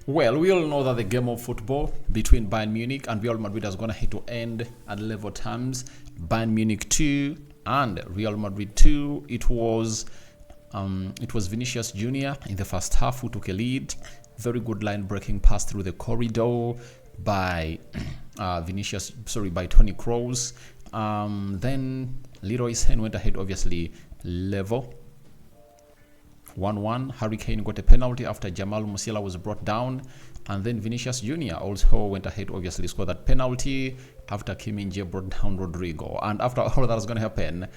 Well, we all know that the game of football between Bayern Munich and Real Madrid is going to hit to end at level terms. Bayern Munich 2 and Real Madrid 2. It was Vinicius Jr. in the first half who took a lead. Very good line-breaking pass through the corridor by by Toni Kroos. Then Leroy Sane went ahead, obviously level. 1-1. Harry Kane got a penalty after Jamal Musiala was brought down, and then Vinicius Jr. also went ahead, obviously scored that penalty after Kim Min-jae brought down Rodrigo. And after all that was going to happen,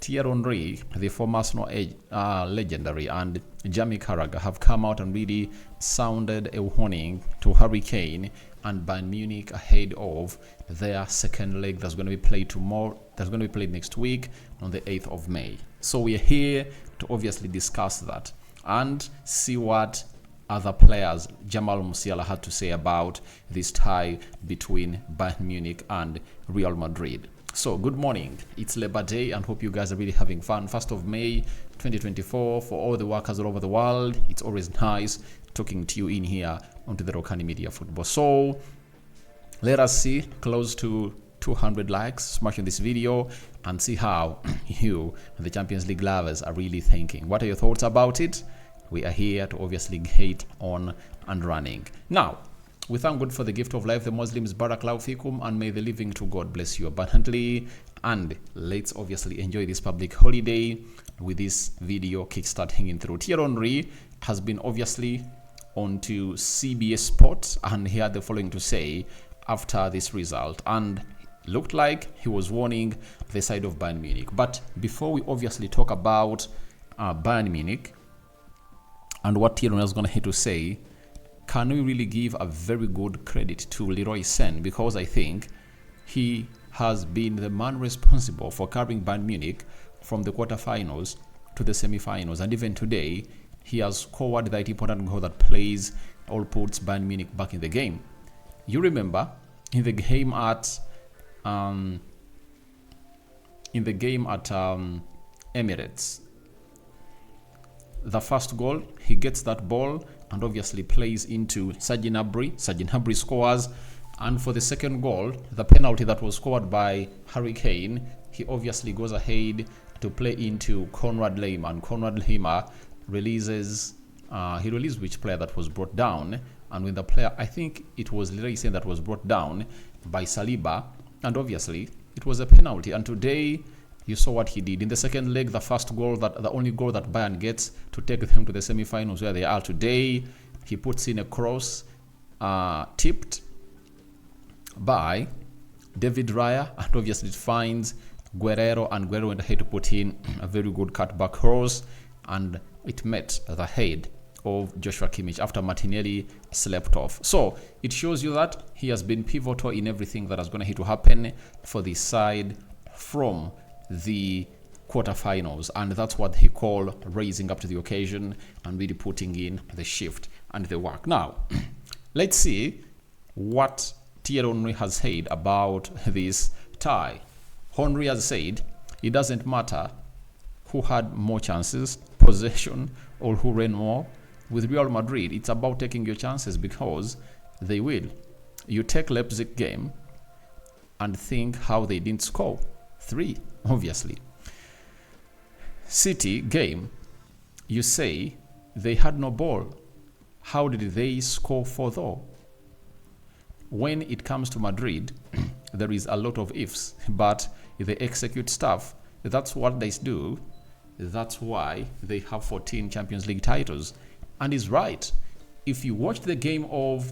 Thierry, the former Arsenal legendary, and Jamie Carragher have come out and really sounded a warning to Harry Kane and Bayern Munich ahead of their second leg that's going to be played tomorrow. That's going to be played next week on the 8th of May. So we're here to obviously discuss that and see what other players Jamal Musiala had to say about this tie between Bayern Munich and Real Madrid. So good morning, it's Labor Day and hope you guys are really having fun. 1st of May 2024 for all the workers all over the world. It's always nice talking to you in here onto the Rokani Media Football. So let us see close to 200 likes, smashing this video and see how you, the Champions League lovers, are really thinking. What are your thoughts about it? We are here to obviously get on and running. Now, we thank God for the gift of life, the Muslims, Barakallahu fikum, and may the living to God bless you abundantly. And let's obviously enjoy this public holiday with this video kickstarting in through. Thierry has been obviously onto CBS Sports, and he had the following to say after this result, and looked like he was warning the side of Bayern Munich. But before we obviously talk about Bayern Munich and what Thierry is going to have to say, can we really give a very good credit to Leroy Sane, because I think he has been the man responsible for carrying Bayern Munich from the quarterfinals to the semi-finals, and even today he has scored that important goal that plays or puts Bayern Munich back in the game. You remember in the game at Emirates, the first goal, he gets that ball and obviously plays into Serge Gnabry. Serge Gnabry scores, and for the second goal, the penalty that was scored by Harry Kane, he obviously goes ahead to play into Konrad Laimer, and Konrad Laimer releases which player that was brought down, and when the player, I think it was Leroy Sane that was brought down by Saliba, and obviously it was a penalty. And today you saw what he did in the second leg. The only goal that Bayern gets to take them to the semi-finals where they are today, he puts in a cross tipped by David Raya, and obviously it finds Guerrero, and Guerrero went ahead to put in a very good cutback cross, and it met the head of Joshua Kimmich after Martinelli slept off. So it shows you that he has been pivotal in everything that is going to happen for this side from the quarterfinals, and that's what he call raising up to the occasion and really putting in the shift and the work. Now let's see what Thierry has said about this tie. Henry has said it doesn't matter who had more chances, possession, or who ran more. With Real Madrid, it's about taking your chances, because they will. You take Leipzig game and think how they didn't score 3, obviously. City game, you say they had no ball. How did they score 4 though? When it comes to Madrid, there is a lot of ifs, but they execute stuff. That's what they do. That's why they have 14 Champions League titles. And he's right. If you watch the game of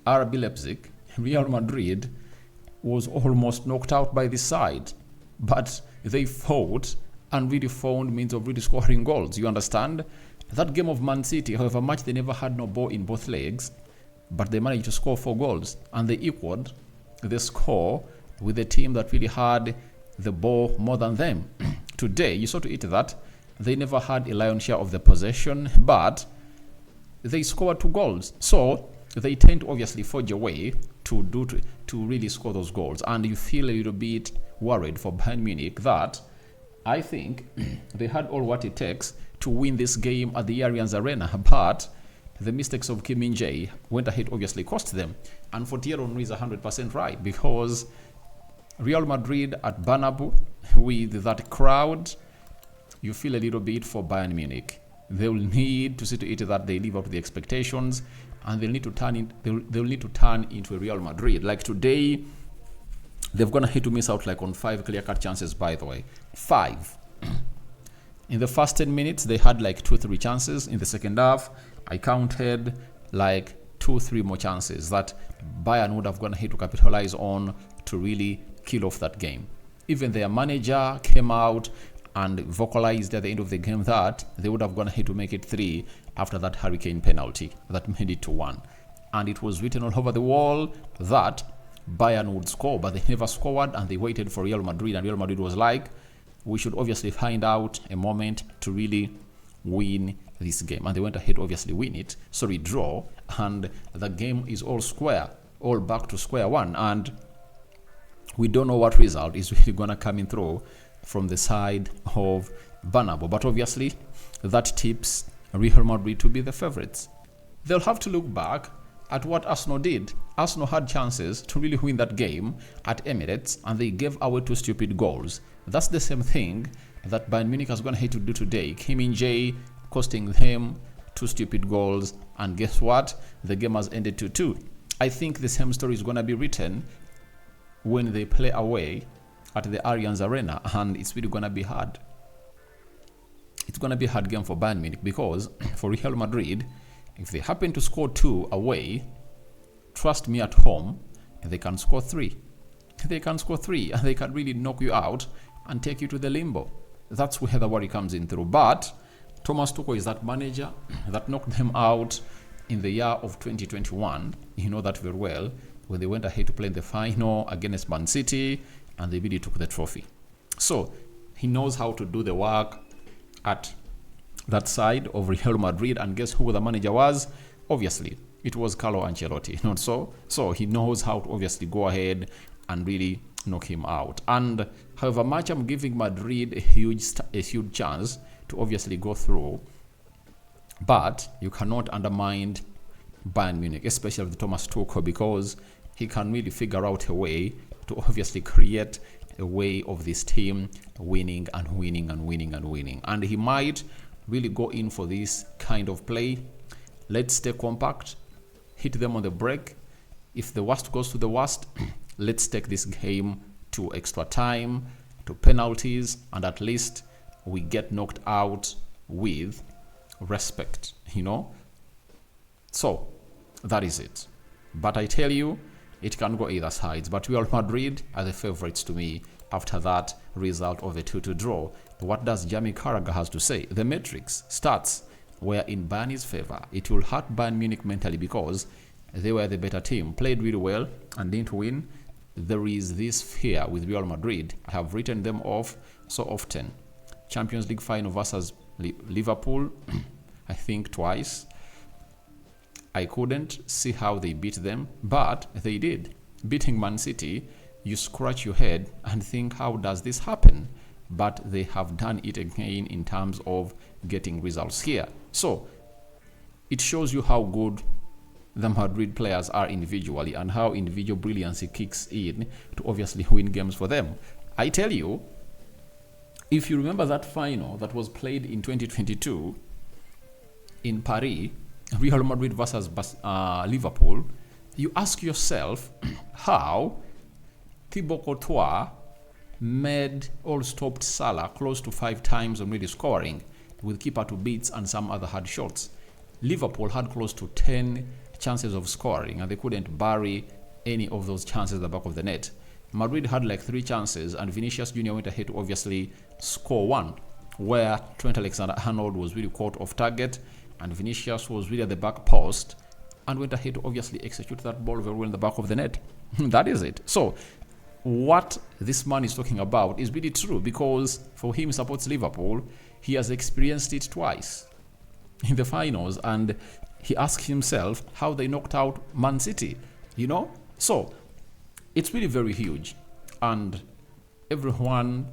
RB Leipzig, Real Madrid was almost knocked out by this side, but they fought and really found means of really scoring goals. You understand? That game of Man City, however much they never had no ball in both legs, but they managed to score 4 goals, and they equaled the score with a team that really had the ball more than them. Today, you saw to it that they never had a lion's share of the possession, but they scored 2 goals. So they tend to obviously forge a way to really score those goals. And you feel a little bit worried for Bayern Munich that I think they had all what it takes to win this game at the Allianz Arena, but the mistakes of Kim Min-jae went ahead, obviously cost them. And for Thierry Henry is 100% right, because Real Madrid at Bernabeu with that crowd, you feel a little bit for Bayern Munich. They will need to see to it that they live up to the expectations, and they'll need to turn into a Real Madrid. Like today, they've gonna hate to miss out like on 5 clear-cut chances, by the way. 5. In the first 10 minutes, they had like 2-3 chances. In the second half, I counted like 2-3 more chances that Bayern would have gone ahead to capitalize on to really kill off that game. Even their manager came out and vocalized at the end of the game that they would have gone ahead to make it 3 after that Hurricane penalty that made it to 1. And it was written all over the wall that Bayern would score, but they never scored, and they waited for Real Madrid, and Real Madrid was like, we should obviously find out a moment to really win this game. And they went ahead to obviously win it. Sorry, draw. And the game is all square, all back to square one. And we don't know what result is really going to come in through from the side of Bernabeu. But obviously, that tips Real Madrid to be the favorites. They'll have to look back at what Arsenal did. Arsenal had chances to really win that game at Emirates, and they gave away 2 stupid goals. That's the same thing that Bayern Munich is going to have to do today. Kim Min-jae costing them 2 stupid goals, and guess what? The game has ended 2-2. I think the same story is going to be written when they play away at the Allianz Arena, and it's really going to be hard. It's going to be a hard game for Bayern Munich, because for Real Madrid, if they happen to score 2 away, trust me, at home, they can score 3. They can score 3, and they can really knock you out and take you to the limbo. That's where the worry comes in through. But Thomas Tuchel is that manager that knocked them out in the year of 2021. You know that very well, when they went ahead to play in the final against Man City, and they really took the trophy. So he knows how to do the work at that side of Real Madrid. And guess who the manager was? Obviously, it was Carlo Ancelotti, not so? So he knows how to obviously go ahead and really knock him out. And however much I'm giving Madrid a huge chance to obviously go through, but you cannot undermine Bayern Munich, especially with Thomas Tuchel, because he can really figure out a way to obviously create a way of this team winning and winning and winning and winning. And he might really go in for this kind of play. Let's stay compact, hit them on the break. If the worst goes to the worst, let's take this game to extra time, to penalties, and at least we get knocked out with respect, you know? So, that is it. But I tell you, it can go either sides. But Real Madrid are the favorites to me after that result of a 2-2 draw. What does Jamie Carragher has to say? The matrix starts where in Bayern's favor. It will hurt Bayern Munich mentally because they were the better team, played really well and didn't win. There is this fear with Real Madrid. I have written them off so often. Champions League final versus Liverpool, I think twice. I couldn't see how they beat them, but they did. Beating Man City, you scratch your head and think, how does this happen? But they have done it again in terms of getting results here. So it shows you how good the Madrid players are individually and how individual brilliance kicks in to obviously win games for them. I tell you, if you remember that final that was played in 2022 in Paris, Real Madrid versus Liverpool, you ask yourself how Thibaut Courtois made or stopped Salah close to 5 times on really scoring, with keeper to beats and some other hard shots. Liverpool had close to 10 chances of scoring, and they couldn't bury any of those chances at the back of the net. Madrid had like 3 chances, and Vinicius Jr. went ahead to obviously score 1, where Trent Alexander-Arnold was really caught off target, and Vinicius was really at the back post and went ahead to obviously execute that ball very well in the back of the net. That is it. So what this man is talking about is really true, because for him, supports Liverpool. He has experienced it twice in the finals, and he asked himself how they knocked out Man City, you know? So it's really very huge, and everyone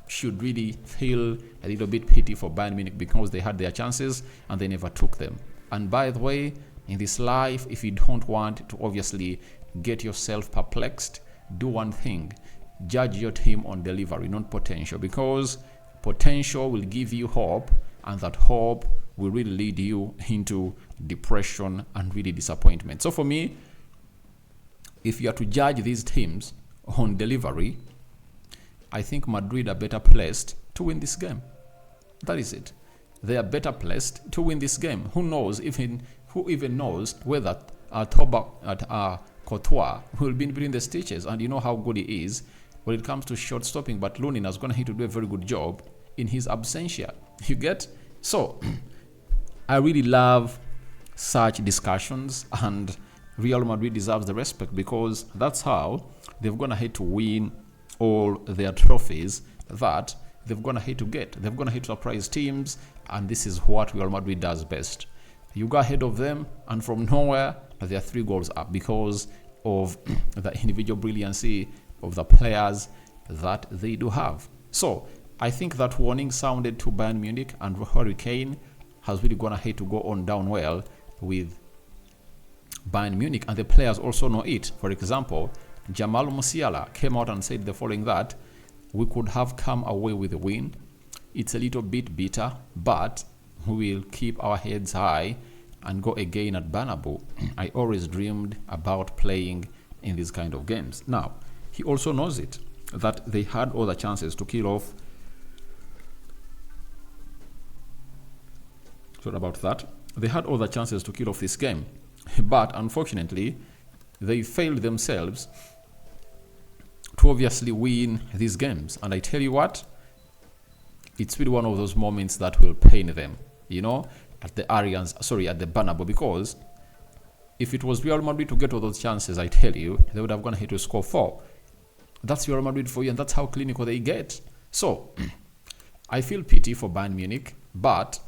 should really feel a little bit pity for Bayern Munich, because they had their chances and they never took them. And by the way, in this life, if you don't want to obviously get yourself perplexed, do one thing: judge your team on delivery, not potential, because potential will give you hope, and that hope will really lead you into depression and really disappointment. So for me, if you are to judge these teams on delivery, I think Madrid are better placed to win this game. That is it. They are better placed to win this game. Who even knows whether Courtois will be between the stitches, and you know how good he is when it comes to short stopping, but Lunin is going to have to do a very good job in his absentia. You get? So I really love such discussions, and Real Madrid deserves the respect, because that's how they've gone ahead to win all their trophies that they've gone ahead to get. They've gone ahead to surprise teams, and this is what Real Madrid does best. You go ahead of them, and from nowhere, they are 3 goals up because of the individual brilliancy of the players that they do have. So I think that warning sounded to Bayern Munich, and Rokani has really gone ahead to go on down well with Bayern Munich, and the players also know it. For example, Jamal Musiala came out and said the following, that we could have come away with a win. It's a little bit bitter, but we will keep our heads high and go again at Bernabeu. I always dreamed about playing in these kind of games. Now, he also knows it, that they had all the chances to kill off. Sorry about that. They had all the chances to kill off this game, but unfortunately, they failed themselves to obviously win these games. And I tell you what, it's really one of those moments that will pain them, you know, at the Bernabeu, because if it was Real Madrid to get all those chances, I tell you, they would have gone ahead to score 4. That's Real Madrid for you, and that's how clinical they get. So I feel pity for Bayern Munich, but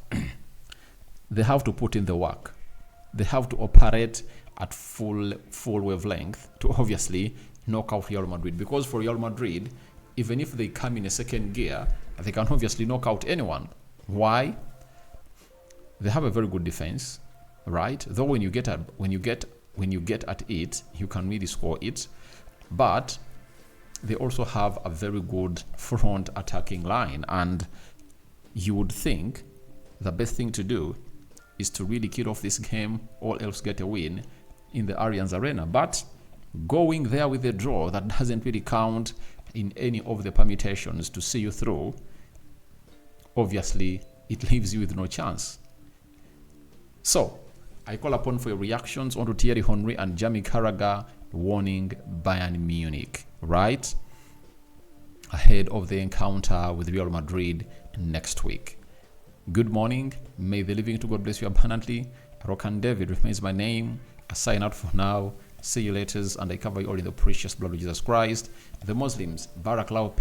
they have to put in the work. They have to operate at full wavelength to obviously knock out Real Madrid, because for Real Madrid, even if they come in a second gear, they can obviously knock out anyone. Why? They have a very good defense, right? Though when you get at it, you can really score it. But they also have a very good front attacking line, and you would think the best thing to do is to really kill off this game, or else get a win in the Allianz Arena. But going there with a draw, that doesn't really count in any of the permutations to see you through. Obviously, it leaves you with no chance. So I call upon for your reactions onto Thierry Henry and Jamie Carragher warning Bayern Munich, right, ahead of the encounter with Real Madrid next week. Good morning. May the living to God bless you abundantly. Rokani David remains my name. I sign out for now. See you later, and I cover you all in the precious blood of Jesus Christ. The Muslims, Barakallahu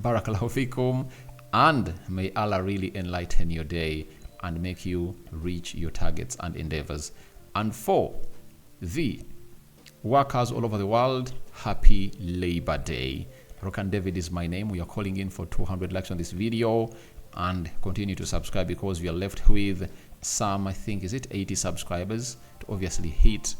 fikum, and may Allah really enlighten your day and make you reach your targets and endeavors. And for the workers all over the world, happy Labor Day. Rokani David is my name. We are calling in for 200 likes on this video, and continue to subscribe, because we are left with some, I think, is it 80 subscribers to obviously hit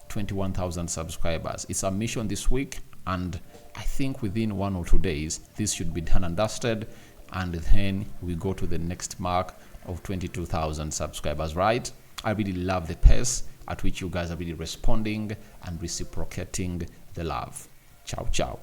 21,000 subscribers. It's our mission this week, and I think within 1 or 2 days this should be done and dusted, and then we go to the next mark of 22,000 subscribers, right? I really love the pace at which you guys are really responding and reciprocating the love. Ciao, ciao.